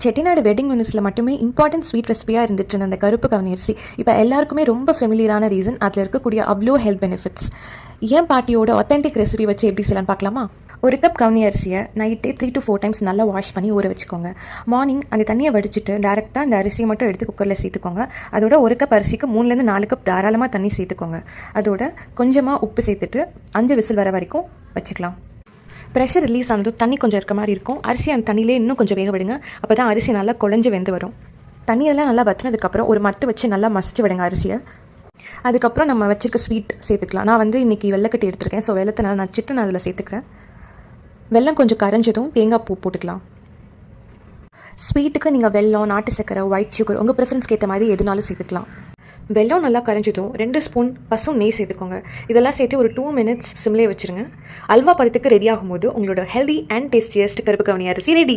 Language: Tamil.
செட்டிநாடு வெட்டிங் மெனுஸில் மட்டுமே இம்பார்ட்டன்ட் ஸ்வீட் ரெசிபியாக இருந்துட்டு இருந்த அந்த கருப்பு கவுனி அரிசி இப்போ எல்லாருக்குமே ரொம்ப ஃபெமிலியரான ரீசன் அதில் இருக்கக்கூடிய அவ்வளோ ஹெல்த் பெனிஃபிட்ஸ். ஏன் பாட்டியோட ஒத்தென்டிக் ரெசிபி வச்சு எப்படி செய்யலான்னு பார்க்கலாமா? ஒரு கப் கவுனி அரிசியை நைட்டே 3 to 4 டைம்ஸ் நல்லா வாஷ் பண்ணி ஊற வச்சுக்கோங்க. மார்னிங் அந்த தண்ணியை வடிச்சிட்டு டேரெக்டாக அந்த அரிசியை மட்டும் எடுத்து குக்கரில் சேர்த்துக்கோங்க. அதோட ஒரு கப் அரிசிக்கு 3 to 4 கப் தாராளமாக தண்ணி சேர்த்துக்கோங்க. அதோட கொஞ்சமாக உப்பு சேர்த்துட்டு 5 விசில் வர வரைக்கும் வச்சுக்கலாம். ப்ரெஷர் ரிலீஸ் ஆனதும் தண்ணி கொஞ்சம் இருக்க மாதிரி இருக்கும். அரிசி அந்த தண்ணியிலே இன்னும் கொஞ்சம் வேக விடுங்க. அப்போ தான் அரிசி நல்லா குழஞ்சி வெந்து வரும். தண்ணியெல்லாம் நல்லா வற்றினதுக்கப்புறம் ஒரு மத்து வச்சு நல்லா மசிச்சு விடுங்க அரிசியை. அதுக்கப்புறம் நம்ம வச்சுருக்க ஸ்வீட் சேர்த்துக்கலாம். நான் வந்து இன்றைக்கி வெள்ளைக்கட்டி எடுத்துருக்கேன். ஸோ வெள்ளத்தை நல்லா நச்சுட்டு நான் அதில் சேர்த்துக்கிறேன். வெல்லம் கொஞ்சம் கரைஞ்சதும் தேங்காய் பூ போட்டுக்கலாம். ஸ்வீட்டுக்கு நீங்கள் வெல்லம், நாட்டு சக்கரை, ஒயிட் சுகர் உங்கள் ப்ரிஃபரன்ஸ்க்கு ஏற்ற மாதிரி எதுனாலும் சேர்த்துக்கலாம். வெல்லம் நல்லா கரைஞ்சதும் 2 ஸ்பூன் பசும் நெய் சேர்த்துக்கோங்க. இதெல்லாம் சேர்த்து ஒரு 2 minutes சிம்லேயே வச்சுருங்க. அல்வா பதத்துக்கு ரெடி ஆகும்போது உங்களோட ஹெல்தி அண்ட் டேஸ்டியஸ்ட் கருப்பு கவுனி அரிசி ரெடி.